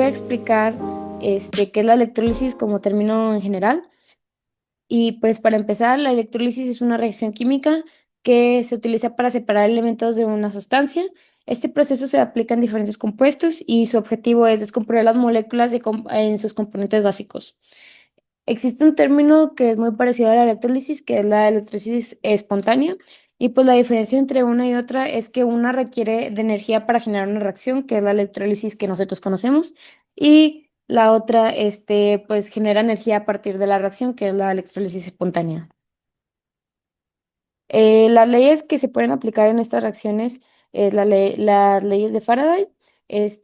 voy a explicar qué es la electrólisis como término en general. Y pues para empezar, la electrólisis es una reacción química que se utiliza para separar elementos de una sustancia. Este proceso se aplica en diferentes compuestos y su objetivo es descomponer las moléculas en sus componentes básicos. Existe un término que es muy parecido a la electrólisis, que es la electrólisis espontánea, y pues la diferencia entre una y otra es que una requiere de energía para generar una reacción, que es la electrólisis que nosotros conocemos, y la otra, pues genera energía a partir de la reacción, que es la electrólisis espontánea. Las leyes que se pueden aplicar en estas reacciones es las leyes de Faraday.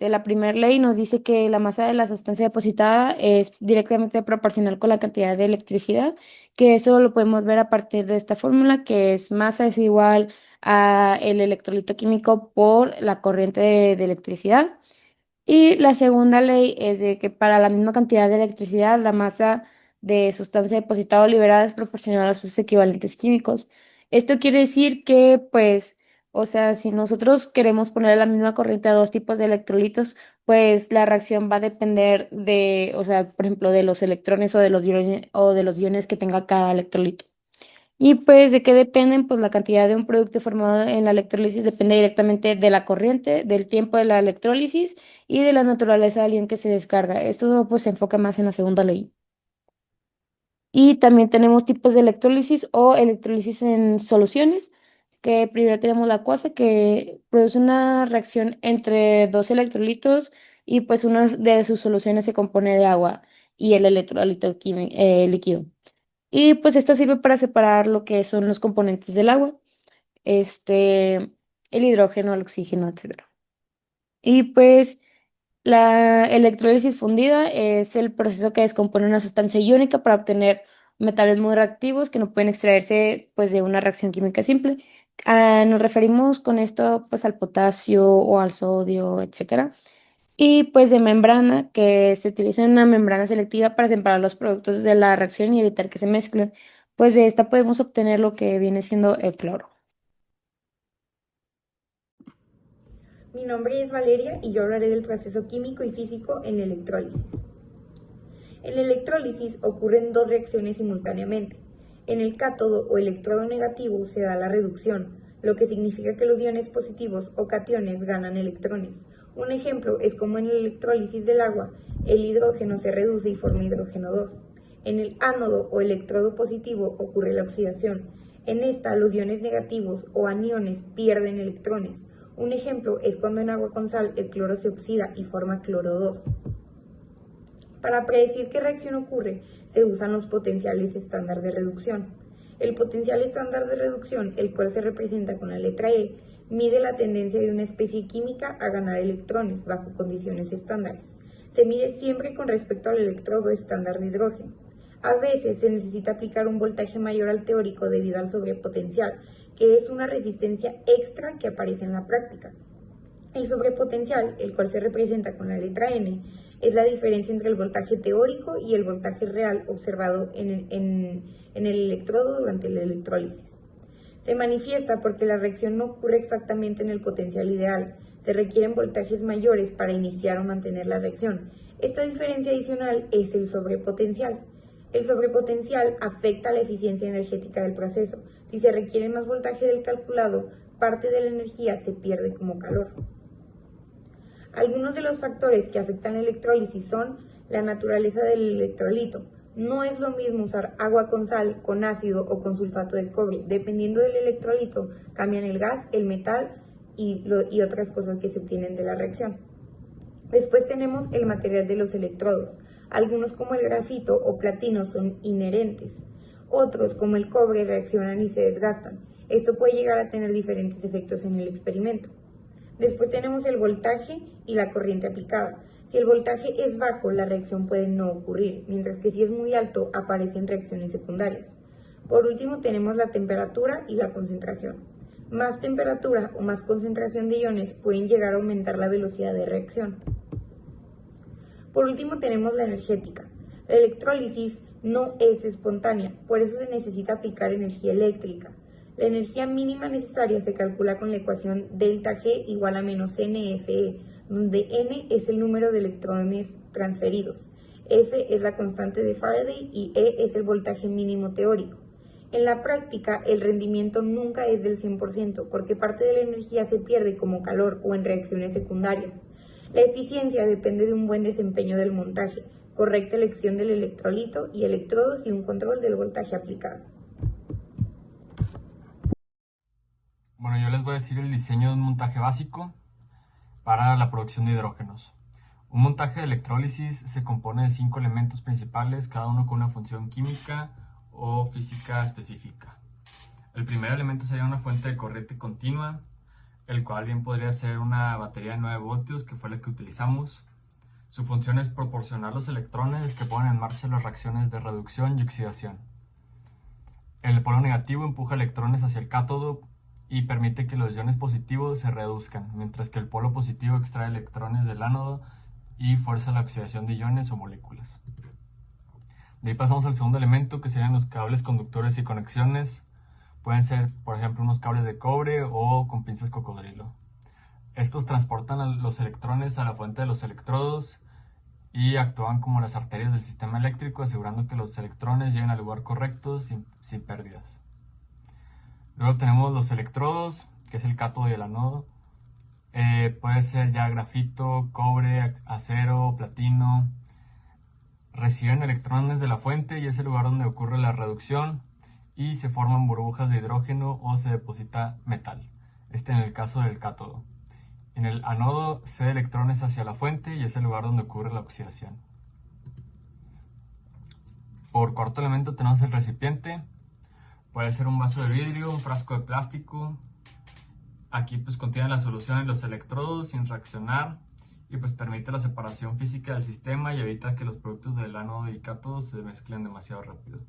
La primera ley nos dice que la masa de la sustancia depositada es directamente proporcional con la cantidad de electricidad, que eso lo podemos ver a partir de esta fórmula, que es masa es igual a el electrolito químico por la corriente de electricidad. Y la segunda ley es de que para la misma cantidad de electricidad, la masa de sustancia depositada o liberada es proporcional a sus equivalentes químicos. Esto quiere decir que, pues, o sea, si nosotros queremos poner la misma corriente a dos tipos de electrolitos, pues la reacción va a depender de, o sea, por ejemplo, de los electrones o de los iones que tenga cada electrolito. Y pues de qué dependen, pues la cantidad de un producto formado en la electrólisis depende directamente de la corriente, del tiempo de la electrólisis y de la naturaleza del ion que se descarga. Esto pues se enfoca más en la segunda ley. Y también tenemos tipos de electrólisis o electrólisis en soluciones, que primero tenemos la acuosa, que produce una reacción entre dos electrolitos y pues una de sus soluciones se compone de agua y el electrolito líquido. Y pues esto sirve para separar lo que son los componentes del agua, este, el hidrógeno, el oxígeno, etcétera. Y pues la electrólisis fundida es el proceso que descompone una sustancia iónica para obtener metales muy reactivos que no pueden extraerse pues de una reacción química simple. Nos referimos con esto pues al potasio o al sodio, etcétera. Y pues de membrana, que se utiliza una membrana selectiva para separar los productos de la reacción y evitar que se mezclen. Pues de esta podemos obtener lo que viene siendo el cloro. Mi nombre es Valeria y yo hablaré del proceso químico y físico en la electrólisis. En la electrólisis ocurren dos reacciones simultáneamente. En el cátodo o electrodo negativo se da la reducción, lo que significa que los iones positivos o cationes ganan electrones. Un ejemplo es como en la electrólisis del agua, el hidrógeno se reduce y forma hidrógeno 2. En el ánodo o electrodo positivo ocurre la oxidación. En esta, los iones negativos o aniones pierden electrones. Un ejemplo es cuando en agua con sal el cloro se oxida y forma cloro 2. Para predecir qué reacción ocurre, se usan los potenciales estándar de reducción. El potencial estándar de reducción, el cual se representa con la letra E, mide la tendencia de una especie química a ganar electrones bajo condiciones estándares. Se mide siempre con respecto al electrodo estándar de hidrógeno. A veces se necesita aplicar un voltaje mayor al teórico debido al sobrepotencial, que es una resistencia extra que aparece en la práctica. El sobrepotencial, el cual se representa con la letra N, es la diferencia entre el voltaje teórico y el voltaje real observado en el electrodo durante la electrólisis. Se manifiesta porque la reacción no ocurre exactamente en el potencial ideal. Se requieren voltajes mayores para iniciar o mantener la reacción. Esta diferencia adicional es el sobrepotencial. El sobrepotencial afecta la eficiencia energética del proceso. Si se requiere más voltaje del calculado, parte de la energía se pierde como calor. Algunos de los factores que afectan la electrólisis son la naturaleza del electrolito. No es lo mismo usar agua con sal, con ácido o con sulfato de cobre. Dependiendo del electrolito, cambian el gas, el metal y otras cosas que se obtienen de la reacción. Después tenemos el material de los electrodos. Algunos como el grafito o platino son inherentes. Otros como el cobre reaccionan y se desgastan. Esto puede llegar a tener diferentes efectos en el experimento. Después tenemos el voltaje y la corriente aplicada. Si el voltaje es bajo, la reacción puede no ocurrir, mientras que si es muy alto, aparecen reacciones secundarias. Por último, tenemos la temperatura y la concentración. Más temperatura o más concentración de iones pueden llegar a aumentar la velocidad de reacción. Por último, tenemos la energética. La electrólisis no es espontánea, por eso se necesita aplicar energía eléctrica. La energía mínima necesaria se calcula con la ecuación delta G igual a menos NFE, donde n es el número de electrones transferidos, F es la constante de Faraday y E es el voltaje mínimo teórico. En la práctica, el rendimiento nunca es del 100% porque parte de la energía se pierde como calor o en reacciones secundarias. La eficiencia depende de un buen desempeño del montaje, correcta elección del electrolito y electrodos y un control del voltaje aplicado. Bueno, yo les voy a decir el diseño de un montaje básico para la producción de hidrógenos. Un montaje de electrólisis se compone de 5 elementos principales, cada uno con una función química o física específica. El primer elemento sería una fuente de corriente continua, el cual bien podría ser una batería de 9 voltios, que fue la que utilizamos. Su función es proporcionar los electrones que ponen en marcha las reacciones de reducción y oxidación. El polo negativo empuja electrones hacia el cátodo y permite que los iones positivos se reduzcan, mientras que el polo positivo extrae electrones del ánodo y fuerza la oxidación de iones o moléculas. De ahí pasamos al segundo elemento, que serían los cables conductores y conexiones. Pueden ser, por ejemplo, unos cables de cobre o con pinzas cocodrilo. Estos transportan los electrones a la fuente de los electrodos y actúan como las arterias del sistema eléctrico, asegurando que los electrones lleguen al lugar correcto sin pérdidas. Luego tenemos los electrodos, que es el cátodo y el anodo. Puede ser ya grafito, cobre, acero, platino. Reciben electrones de la fuente y es el lugar donde ocurre la reducción y se forman burbujas de hidrógeno o se deposita metal. Este en el caso del cátodo. En el anodo cede electrones hacia la fuente y es el lugar donde ocurre la oxidación. Por cuarto elemento tenemos el recipiente. Puede ser un vaso de vidrio, un frasco de plástico. Aquí pues contiene la solución en los electrodos sin reaccionar y pues permite la separación física del sistema y evita que los productos del ánodo y cátodo se mezclen demasiado rápido.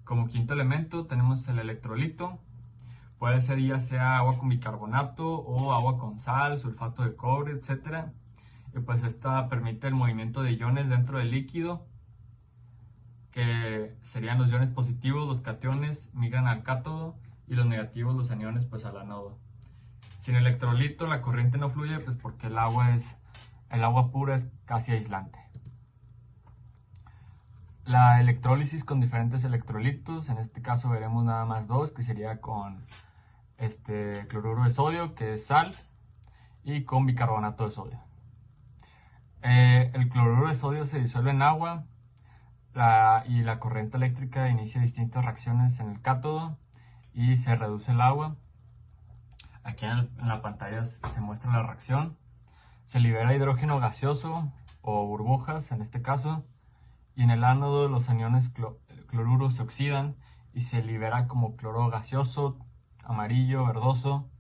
Como quinto elemento tenemos el electrolito. Puede ser ya sea agua con bicarbonato o agua con sal, sulfato de cobre, etc. Y pues esta permite el movimiento de iones dentro del líquido, que serían los iones positivos, los cationes, migran al cátodo y los negativos, los aniones, pues al anodo. Sin electrolito la corriente no fluye, pues porque el agua pura es casi aislante. La electrólisis con diferentes electrolitos, en este caso veremos nada más dos, que sería con cloruro de sodio, que es sal, y con bicarbonato de sodio. El cloruro de sodio se disuelve en agua y la corriente eléctrica inicia distintas reacciones en el cátodo y se reduce el agua. Aquí en la pantalla se muestra la reacción. Se libera hidrógeno gaseoso o burbujas en este caso, y en el ánodo los aniones cloruro se oxidan y se libera como cloro gaseoso, amarillo, verdoso,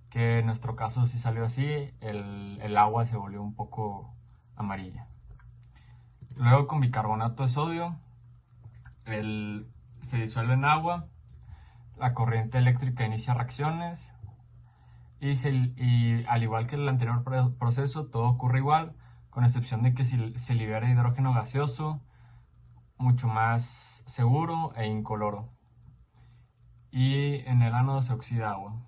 que en nuestro caso sí salió así, el agua se volvió un poco amarilla. Luego con bicarbonato de sodio se disuelve en agua, la corriente eléctrica inicia reacciones y al igual que el anterior proceso todo ocurre igual, con excepción de que se libera hidrógeno gaseoso, mucho más seguro e incoloro, y en el ánodo se oxida agua.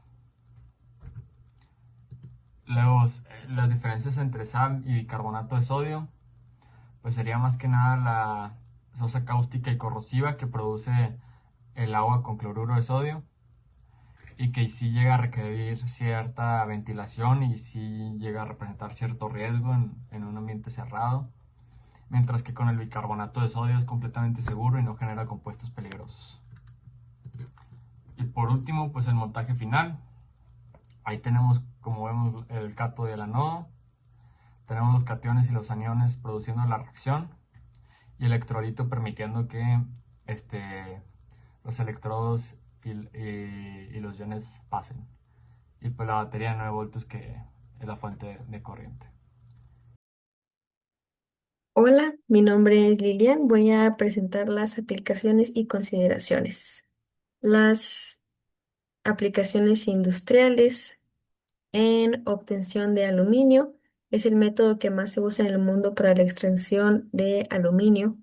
Las diferencias entre sal y bicarbonato de sodio pues sería más que nada la sosa cáustica y corrosiva que produce el agua con cloruro de sodio, y que sí llega a requerir cierta ventilación y sí llega a representar cierto riesgo en un ambiente cerrado, mientras que con el bicarbonato de sodio es completamente seguro y no genera compuestos peligrosos. Y por último, pues el montaje final. Ahí tenemos, como vemos, el cátodo y el anodo. Tenemos los cationes y los aniones produciendo la reacción y el electrolito permitiendo que los electrodos y los iones pasen. Y pues la batería de 9 voltios, que es la fuente de corriente. Hola, mi nombre es Lilian. Voy a presentar las aplicaciones y consideraciones. Las aplicaciones industriales en obtención de aluminio es el método que más se usa en el mundo para la extracción de aluminio.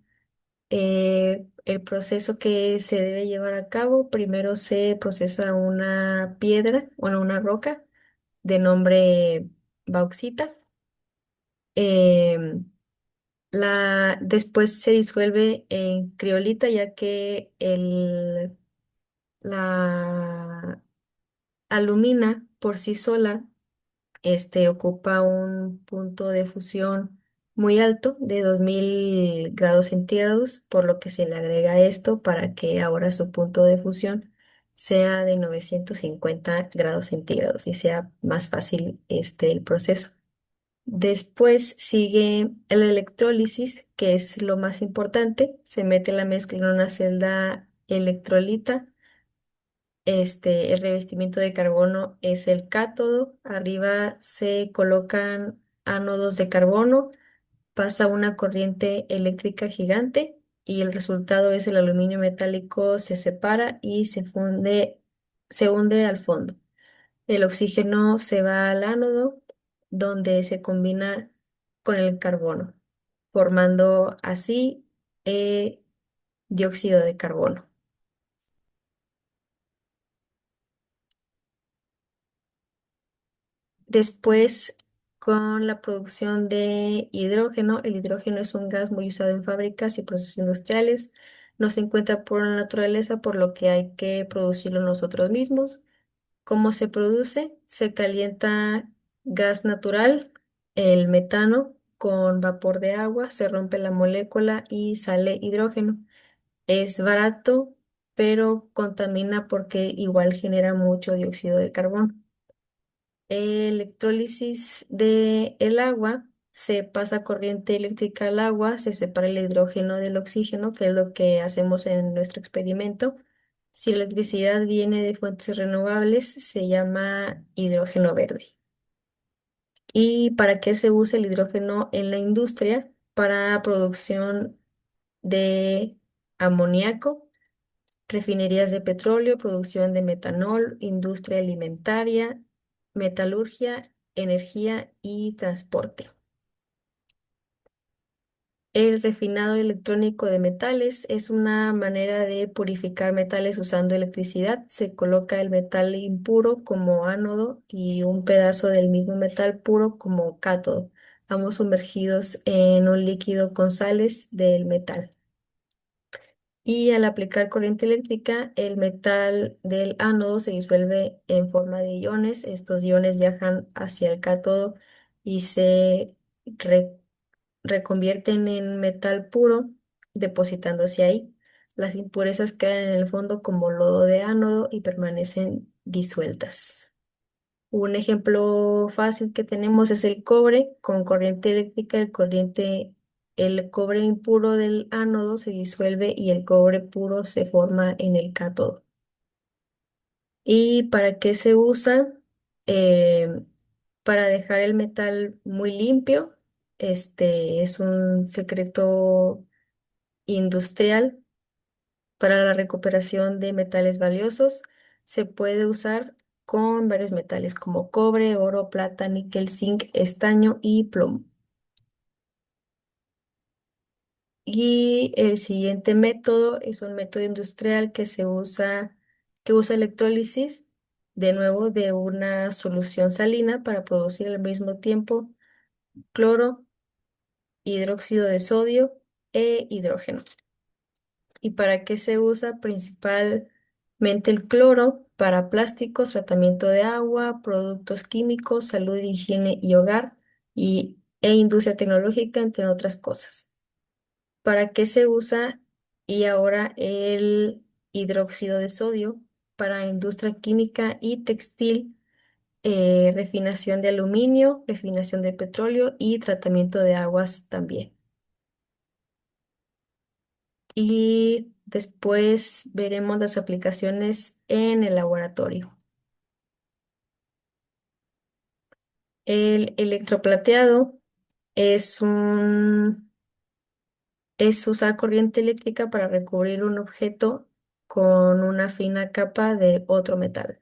El proceso que se debe llevar a cabo, primero se procesa una piedra, bueno, una roca de nombre bauxita. Em, Después se disuelve en criolita ya que la alumina por sí sola ocupa un punto de fusión muy alto de 2000 grados centígrados, por lo que se le agrega esto para que ahora su punto de fusión sea de 950 grados centígrados y sea más fácil el proceso. Después sigue la electrólisis, que es lo más importante. Se mete la mezcla en una celda electrolita. El revestimiento de carbono es el cátodo. Arriba se colocan ánodos de carbono. Pasa una corriente eléctrica gigante y el resultado es el aluminio metálico se separa y se hunde al fondo. El oxígeno se va al ánodo, donde se combina con el carbono, formando así eh, dióxido de carbono. Después, con la producción de hidrógeno, el hidrógeno es un gas muy usado en fábricas y procesos industriales. No se encuentra por la naturaleza, por lo que hay que producirlo nosotros mismos. ¿Cómo se produce? Se calienta gas natural, el metano, con vapor de agua, se rompe la molécula y sale hidrógeno. Es barato, pero contamina porque igual genera mucho dióxido de carbono. Electrólisis del agua, se pasa corriente eléctrica al agua, se separa el hidrógeno del oxígeno, que es lo que hacemos en nuestro experimento. Si la electricidad viene de fuentes renovables, se llama hidrógeno verde. ¿Y para qué se usa el hidrógeno en la industria? Para producción de amoníaco, refinerías de petróleo, producción de metanol, industria alimentaria, metalurgia, energía y transporte. El refinado electrónico de metales es una manera de purificar metales usando electricidad. Se coloca el metal impuro como ánodo y un pedazo del mismo metal puro como cátodo, ambos sumergidos en un líquido con sales del metal. Y al aplicar corriente eléctrica, el metal del ánodo se disuelve en forma de iones. Estos iones viajan hacia el cátodo y se re- reconvierten en metal puro, depositándose ahí. Las impurezas quedan en el fondo como lodo de ánodo y permanecen disueltas. Un ejemplo fácil que tenemos es el cobre con corriente eléctrica. El cobre impuro del ánodo se disuelve y el cobre puro se forma en el cátodo. ¿Y para qué se usa? Eh, para dejar el metal muy limpio. Este es un secreto industrial para la recuperación de metales valiosos. Se puede usar con varios metales como cobre, oro, plata, níquel, zinc, estaño y plomo. Y el siguiente método es un método industrial que usa electrólisis, de nuevo, de una solución salina para producir al mismo tiempo cloro, hidróxido de sodio e hidrógeno. ¿Y para qué se usa? Principalmente el cloro para plásticos, tratamiento de agua, productos químicos, salud, higiene y hogar e industria tecnológica, entre otras cosas. ¿Para qué se usa? Y ahora el hidróxido de sodio para industria química y textil, refinación de aluminio, refinación de petróleo y tratamiento de aguas también. Y después veremos las aplicaciones en el laboratorio. El electroplateado es es usar corriente eléctrica para recubrir un objeto con una fina capa de otro metal.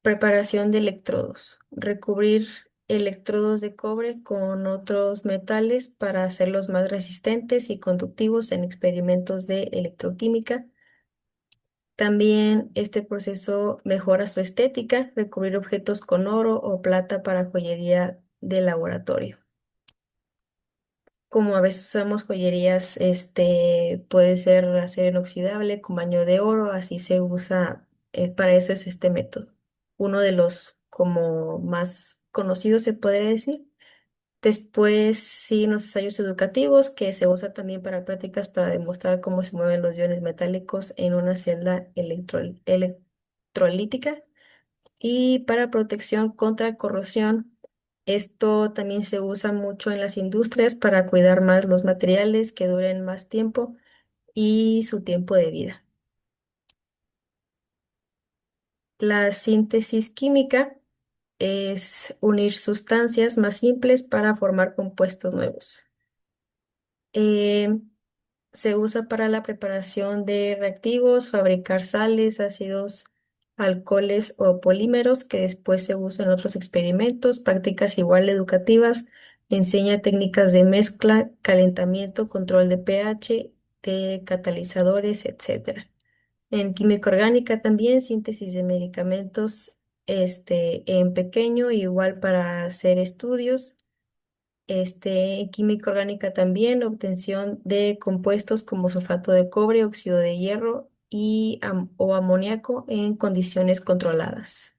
Preparación de electrodos. Recubrir electrodos de cobre con otros metales para hacerlos más resistentes y conductivos en experimentos de electroquímica. También este proceso mejora su estética, recubrir objetos con oro o plata para joyería de laboratorio. Como a veces usamos joyerías, puede ser acero inoxidable con baño de oro, así se usa, para eso es este método. Uno de los como más conocidos se podría decir. Después siguen los ensayos educativos que se usa también para prácticas para demostrar cómo se mueven los iones metálicos en una celda electrolítica y para protección contra corrosión. Esto también se usa mucho en las industrias para cuidar más los materiales que duren más tiempo y su tiempo de vida. La síntesis química es unir sustancias más simples para formar compuestos nuevos. Eh, Se usa para la preparación de reactivos, fabricar sales, ácidos, alcoholes o polímeros que después se usan en otros experimentos, prácticas igual educativas, enseña técnicas de mezcla, calentamiento, control de pH, de catalizadores, etcétera. En química orgánica también, síntesis de medicamentos, en pequeño, igual para hacer estudios. Química orgánica también, obtención de compuestos como sulfato de cobre, óxido de hierro o amoníaco en condiciones controladas.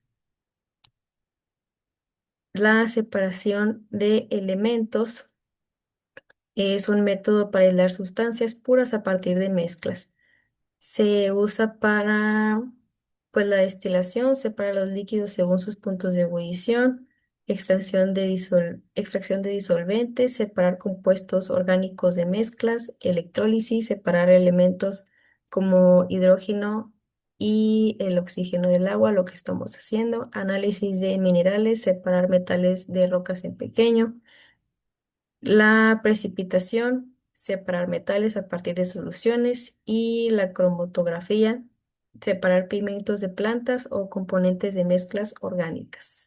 La separación de elementos es un método para aislar sustancias puras a partir de mezclas. Se usa para, pues, la destilación, separa los líquidos según sus puntos de ebullición, extracción de disolventes, separar compuestos orgánicos de mezclas, electrólisis, separar elementos como hidrógeno y el oxígeno del agua, lo que estamos haciendo, análisis de minerales, separar metales de rocas en pequeño. La precipitación, separar metales a partir de soluciones y la cromatografía, separar pigmentos de plantas o componentes de mezclas orgánicas.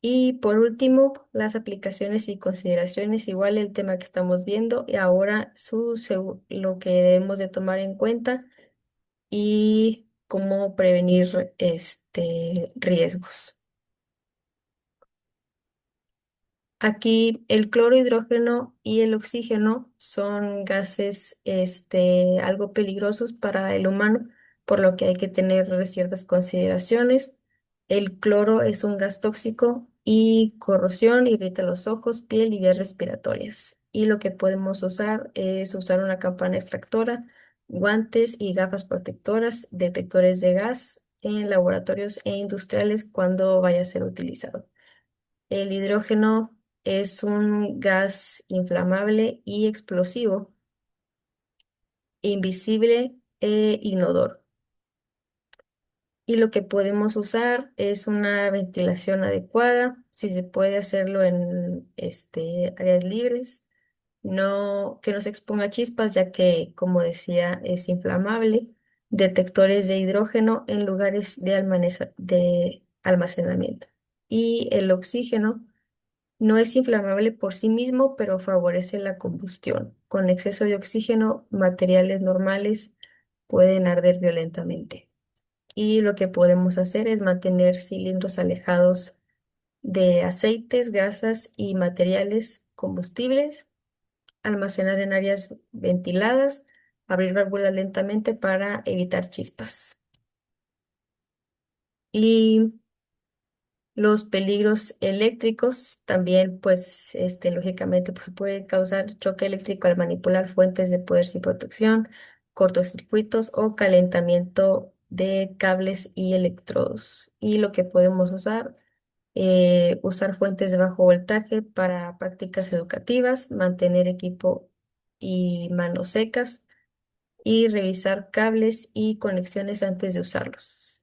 Y por último, las aplicaciones y consideraciones, igual el tema que estamos viendo y ahora lo que debemos de tomar en cuenta y cómo prevenir riesgos. Aquí el cloro, hidrógeno y el oxígeno son gases algo peligrosos para el humano, por lo que hay que tener ciertas consideraciones. El cloro es un gas tóxico y corrosión, irrita los ojos, piel y vías respiratorias. Y lo que podemos usar es usar una campana extractora, guantes y gafas protectoras, detectores de gas en laboratorios e industriales cuando vaya a ser utilizado. El hidrógeno es un gas inflamable y explosivo, invisible e inodoro. Y lo que podemos usar es una ventilación adecuada, si se puede hacerlo en áreas libres, no que no se exponga a chispas, ya que, como decía, es inflamable. Detectores de hidrógeno en lugares de almacenamiento. Y el oxígeno no es inflamable por sí mismo, pero favorece la combustión. Con exceso de oxígeno, materiales normales pueden arder violentamente. Y lo que podemos hacer es mantener cilindros alejados de aceites, grasas y materiales combustibles, almacenar en áreas ventiladas, abrir válvulas lentamente para evitar chispas. Y los peligros eléctricos también, pues, lógicamente, pues, puede causar choque eléctrico al manipular fuentes de poder sin protección, cortocircuitos o calentamiento de cables y electrodos. Y lo que podemos usar fuentes de bajo voltaje para prácticas educativas, mantener equipo y manos secas y revisar cables y conexiones antes de usarlos.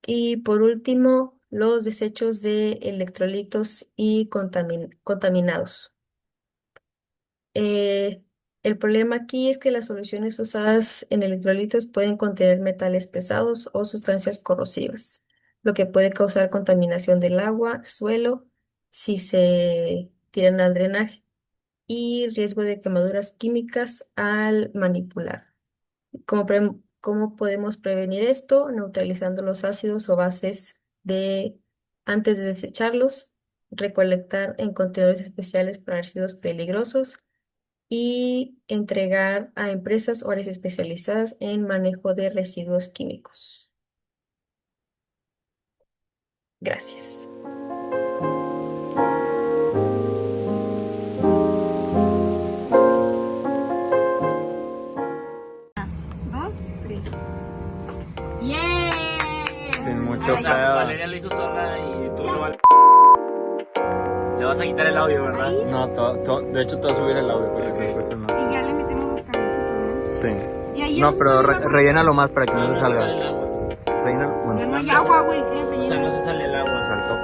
Y por último, los desechos de electrolitos y contaminados. Eh, el problema aquí es que las soluciones usadas en electrolitos pueden contener metales pesados o sustancias corrosivas, lo que puede causar contaminación del agua, suelo, si se tiran al drenaje, y riesgo de quemaduras químicas al manipular. ¿Cómo podemos prevenir esto? Neutralizando los ácidos o bases antes de desecharlos, recolectar en contenedores especiales para residuos peligrosos y entregar a empresas o áreas especializadas en manejo de residuos químicos. Gracias. Sin mucho pedo. Valeria lo hizo sola y tú lo le vas a quitar el audio, ¿verdad? No, de hecho te voy a subir el audio para que se escuche más. Y ya le metemos los cabecitos, Sí. ¿no? Y ahí No, en pero un solo- rellénalo más para que no se salga. El agua. Rellena, Ya bueno, no hay agua, güey. ¿Qué O sea, relleno? no se sale el agua. saltó.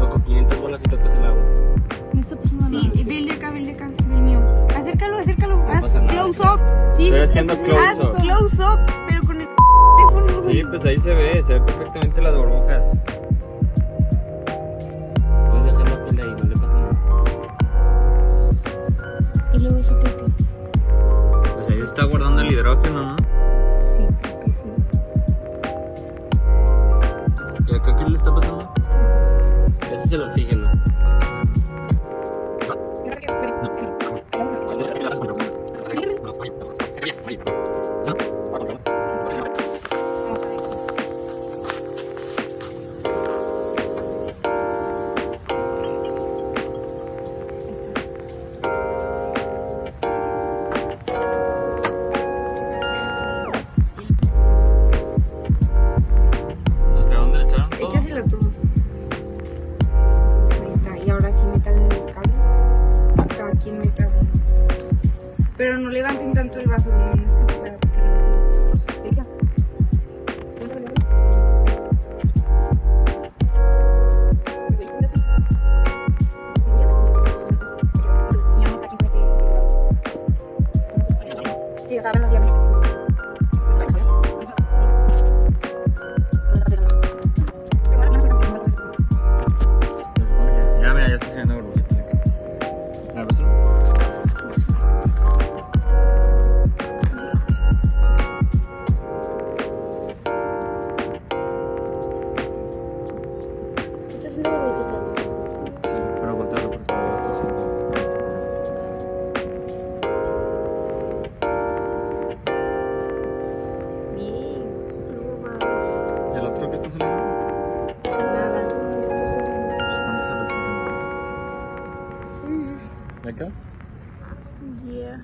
Con 500 bolas y tocas el agua. No está pasando nada. Sí, ve el de acá, ve el mío. Acércalo, acércalo. Haz pasa nada. close up. Sí, Estoy sí, haciendo haz close up. close up, pero con el teléfono. Sí, pues ahí se ve perfectamente las burbujas. Puedes dejar la pila ahí, no le pasa nada. Y luego se toca. Pues ahí está guardando el hidrógeno, ¿no? Sí, creo que sí. ¿Y acá qué le está pasando? Ese es el oxígeno. ¿Hasta dónde le echaron todo? Échaselo todo. Ahí está. Y ahora sí métale los cables. Cada quien meta uno. Pero no levanten tanto el vaso, lo menos que se pueda, porque luego se deja. Sí, o sea, abren los diámetros. Ya, mira, ya está haciendo burbujitas aquí. A ver, solo. ¿Sí está haciendo burbujitas? Sí, pero voltearlo porque lo está haciendo. Bien. ¿Y el otro que está saliendo? Nada. Está haciendo ¿Dónde está el oxígeno? ¿De acá? Yeah.